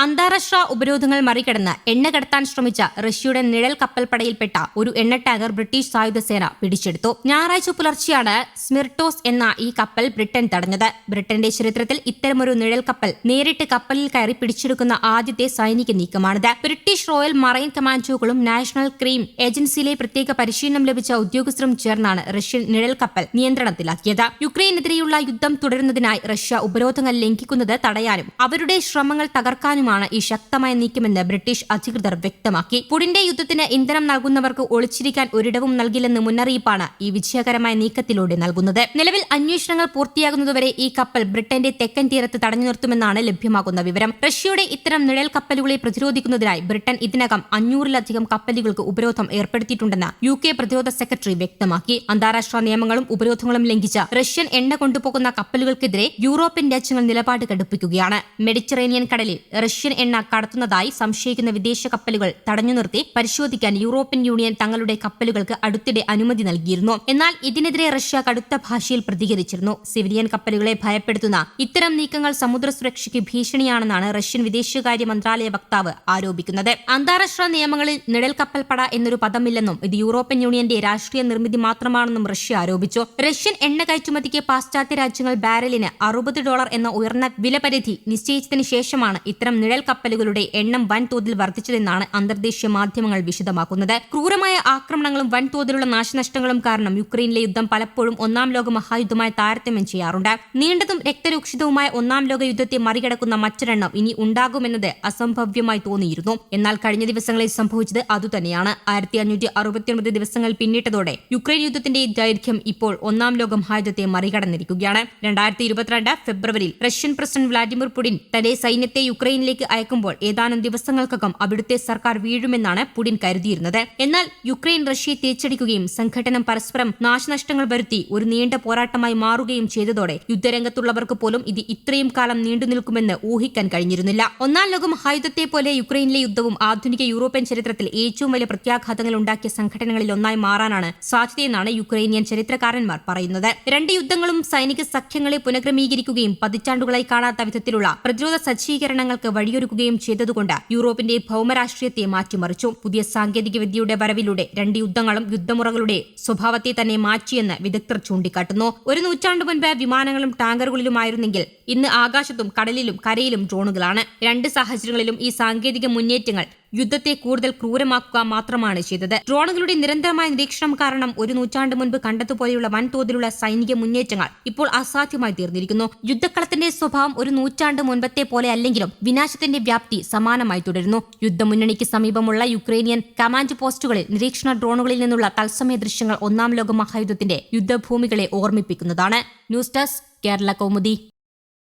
അന്താരാഷ്ട്ര ഉപരോധങ്ങൾ മറികടന്ന് എണ്ണ കടത്താൻ ശ്രമിച്ച റഷ്യയുടെ നിഴൽ കപ്പൽപ്പടയിൽപ്പെട്ട ഒരു എണ്ണ ടാങ്കർ ബ്രിട്ടീഷ് സായുധസേന പിടിച്ചെടുത്തു. ഞായറാഴ്ച പുലർച്ചെയാണ് സ്മിർട്ടോസ് എന്ന ഈ കപ്പൽ ബ്രിട്ടൻ തടഞ്ഞത്. ബ്രിട്ടന്റെ ചരിത്രത്തിൽ ഇത്തരമൊരു നിഴൽ കപ്പൽ നേരിട്ട് കപ്പലിൽ കയറി പിടിച്ചെടുക്കുന്ന ആദ്യത്തെ സൈനിക നീക്കമാണിത്. ബ്രിട്ടീഷ് റോയൽ മറൈൻ കമാൻഡോകളും നാഷണൽ ക്രൈം ഏജൻസിയിലെ പ്രത്യേക പരിശീലനം ലഭിച്ച ഉദ്യോഗസ്ഥരും ചേർന്നാണ് റഷ്യൻ നിഴൽ കപ്പൽ നിയന്ത്രണത്തിലാക്കിയത്. യുക്രൈനെതിരെയുള്ള യുദ്ധം തുടരുന്നതിനായി റഷ്യ ഉപരോധങ്ങൾ ലംഘിക്കുന്നത് തടയാനും അവരുടെ ശ്രമങ്ങൾ തകർക്കാനുമാണ് ഈ ശക്തമായ നീക്കമെന്ന് ബ്രിട്ടീഷ് അധികൃതർ വ്യക്തമാക്കി. പുടിന്റെ യുദ്ധത്തിന് ഇന്ധനം നൽകുന്നവർക്ക് ഒളിച്ചിരിക്കാൻ ഒരിടവും നൽകില്ലെന്ന് മുന്നറിയിപ്പാണ് ഈ വിജയകരമായ നീക്കത്തിലൂടെ നൽകുന്നത്. നിലവിൽ അന്വേഷണങ്ങൾ പൂർത്തിയാകുന്നതുവരെ ഈ കപ്പൽ ബ്രിട്ടന്റെ തെക്കൻ തീരത്ത് തടഞ്ഞു നിർത്തുമെന്നാണ് ലഭ്യമാകുന്ന വിവരം. റഷ്യയുടെ ഇത്തരം നിഴൽ കപ്പലുകളെ പ്രതിരോധിക്കുന്നതിനായി ബ്രിട്ടൻ ഇതിനകം 500-ലധികം കപ്പലുകൾക്ക് ഉപരോധം ഏർപ്പെടുത്തിയിട്ടുണ്ടെന്ന് UK പ്രതിരോധ സെക്രട്ടറി വ്യക്തമാക്കി. അന്താരാഷ്ട്ര നിയമങ്ങളും ഉപരോധങ്ങളും ലംഘിച്ച റഷ്യൻ എണ്ണ കൊണ്ടുപോകുന്ന കപ്പലുകൾക്കെതിരെ യൂറോപ്യൻ രാജ്യങ്ങൾ നിലപാട് കടുപ്പിക്കുകയാണ്. മെഡിറ്ററേനിയൻ കടലിൽ റഷ്യൻ എണ്ണ കടത്തുന്നതായി സംശയിക്കുന്ന വിദേശ കപ്പലുകൾ തടഞ്ഞു നിർത്തി പരിശോധിക്കാൻ യൂറോപ്യൻ യൂണിയൻ തങ്ങളുടെ കപ്പലുകൾക്ക് അടുത്തിടെ അനുമതി നൽകിയിരുന്നു. എന്നാൽ ഇതിനെതിരെ റഷ്യ കടുത്ത ഭാഷയിൽ പ്രതികരിച്ചിരുന്നു. സിവിലിയൻ കപ്പലുകളെ ഭയപ്പെടുത്തുന്ന ഇത്തരം നീക്കങ്ങൾ സമുദ്ര സുരക്ഷയ്ക്ക് ഭീഷണിയാണെന്നാണ് റഷ്യൻ വിദേശകാര്യ മന്ത്രാലയ വക്താവ് ആരോപിക്കുന്നത്. അന്താരാഷ്ട്ര നിയമങ്ങളിൽ നിഴൽ കപ്പൽപ്പട എന്നൊരു പദമില്ലെന്നും ഇത് യൂറോപ്യൻ യൂണിയന്റെ രാഷ്ട്രീയ നിർമ്മിതി മാത്രമാണെന്നും റഷ്യ ആരോപിച്ചു. റഷ്യൻ എണ്ണ കയറ്റുമതിക്ക് പാശ്ചാത്യ രാജ്യങ്ങൾ ബാരലിന് $60 എന്ന ഉയർന്ന വിലപരിധി നിശ്ചയിച്ചതിന് ശേഷമാണ് ഇത്തരം നിഴൽ കപ്പലുകളുടെ എണ്ണം വൻതോതിൽ വർദ്ധിച്ചതെന്നാണ് അന്തർദേശീയ മാധ്യമങ്ങൾ വിശദമാക്കുന്നത്. ക്രൂരമായ ആക്രമണങ്ങളും വൻതോതിലുള്ള നാശനഷ്ടങ്ങളും കാരണം യുക്രൈനിലെ യുദ്ധം പലപ്പോഴും ഒന്നാം ലോക മഹായുദ്ധമായി താരതമ്യം ചെയ്യാറുണ്ട്. നീണ്ടതും രക്തരൂക്ഷിതവുമായ ഒന്നാം ലോക യുദ്ധത്തെ മറികടക്കുന്ന മറ്റൊരെണ്ണം ഇനി ഉണ്ടാകുമെന്നത് അസംഭവ്യമായി തോന്നിയിരുന്നു. എന്നാൽ കഴിഞ്ഞ ദിവസങ്ങളിൽ സംഭവിച്ചത് അതുതന്നെയാണ്. 1569 ദിവസങ്ങൾ പിന്നിട്ടതോടെ യുക്രൈൻ യുദ്ധത്തിന്റെ ദൈർഘ്യം ഇപ്പോൾ ഒന്നാം ലോക മഹായുദ്ധത്തെ മറികടന്നിരിക്കുകയാണ്. 2022 ഫെബ്രുവരിയിൽ റഷ്യൻ പ്രസിഡന്റ് വ്ളാഡിമിർ പുടിൻ തന്റെ സൈന്യത്തെ യുക്രൈനിലേക്ക് അയക്കുമ്പോൾ ഏതാനും ദിവസങ്ങൾക്കകം അവിടുത്തെ സർക്കാർ വീഴുമെന്നാണ് പുടിൻ കരുതിയിരുന്നത്. എന്നാൽ യുക്രൈൻ റഷ്യയെ തിരിച്ചടിക്കുകയും സംഘടനം പരസ്പരം നാശനഷ്ടങ്ങൾ വരുത്തി ഒരു നീണ്ട പോരാട്ടമായി മാറുകയും ചെയ്തതോടെ യുദ്ധരംഗത്തുള്ളവർക്ക് പോലും ഇത് ഇത്രയും കാലം നീണ്ടുനിൽക്കുമെന്ന് ഊഹിക്കാൻ കഴിഞ്ഞിരുന്നില്ല. ഒന്നാം ലോക മഹായുദ്ധത്തെ പോലെ യുക്രൈനിലെ യുദ്ധവും ആധുനിക യൂറോപ്യൻ ചരിത്രത്തിൽ ഏറ്റവും വലിയ പ്രത്യാഘാതങ്ങൾ ഉണ്ടാക്കിയ സംഘടനകളിൽ ഒന്നായി മാറാനാണ് സാധ്യതയെന്നാണ് യുക്രൈനിയൻ ചരിത്രകാരന്മാർ പറയുന്നത്. രണ്ട് യുദ്ധങ്ങളും സൈനിക സഖ്യങ്ങളെ പുനഃക്രമീകരിക്കുകയും പതിറ്റാണ്ടുകളായി കാണാത്ത വിധത്തിലുള്ള പ്രതിരോധ സജ്ജീകരണങ്ങൾക്ക് വഴിയൊരുക്കുകയും ചെയ്തതുകൊണ്ട് യൂറോപ്പിന്റെ ഭൗമരാഷ്ട്രീയത്തെ മാറ്റിമറിച്ചു. പുതിയ സാങ്കേതിക വിദ്യയുടെ വരവിലൂടെ രണ്ട് യുദ്ധങ്ങളും യുദ്ധമുറകളുടെ സ്വഭാവത്തെ തന്നെ മാറ്റിയെന്ന് വിദഗ്ധർ ചൂണ്ടിക്കാട്ടുന്നു. ഒരു നൂറ്റാണ്ടു മുൻപ് വിമാനങ്ങളും ടാങ്കറുകളിലുമായിരുന്നെങ്കിൽ ഇന്ന് ആകാശത്തും കടലിലും കരയിലും ഡ്രോണുകളാണ്. രണ്ട് സാഹചര്യങ്ങളിലും ഈ സാങ്കേതിക മുന്നേറ്റങ്ങൾ യുദ്ധത്തെ കൂടുതൽ ക്രൂരമാക്കുക മാത്രമാണ് ചെയ്തത്. ഡ്രോണുകളുടെ നിരന്തരമായ നിരീക്ഷണം കാരണം ഒരു നൂറ്റാണ്ട് മുൻപ് കണ്ടതുപോലെയുള്ള വൻതോതിലുള്ള സൈനിക മുന്നേറ്റങ്ങൾ ഇപ്പോൾ അസാധ്യമായി തീർന്നിരിക്കുന്നു. യുദ്ധക്കളത്തിന്റെ സ്വഭാവം ഒരു നൂറ്റാണ്ട് മുൻപത്തെ പോലെ അല്ലെങ്കിലും വിനാശത്തിന്റെ വ്യാപ്തി സമാനമായി തുടരുന്നു. യുദ്ധമുന്നണിക്ക് സമീപമുള്ള യുക്രൈനിയൻ കമാൻഡ് പോസ്റ്റുകളിൽ നിരീക്ഷണ ഡ്രോണുകളിൽ നിന്നുള്ള തത്സമയ ദൃശ്യങ്ങൾ ഒന്നാം ലോക മഹായുദ്ധത്തിന്റെ യുദ്ധഭൂമികളെ ഓർമ്മിപ്പിക്കുന്നതാണ്. News desk Kerala Kaumudi.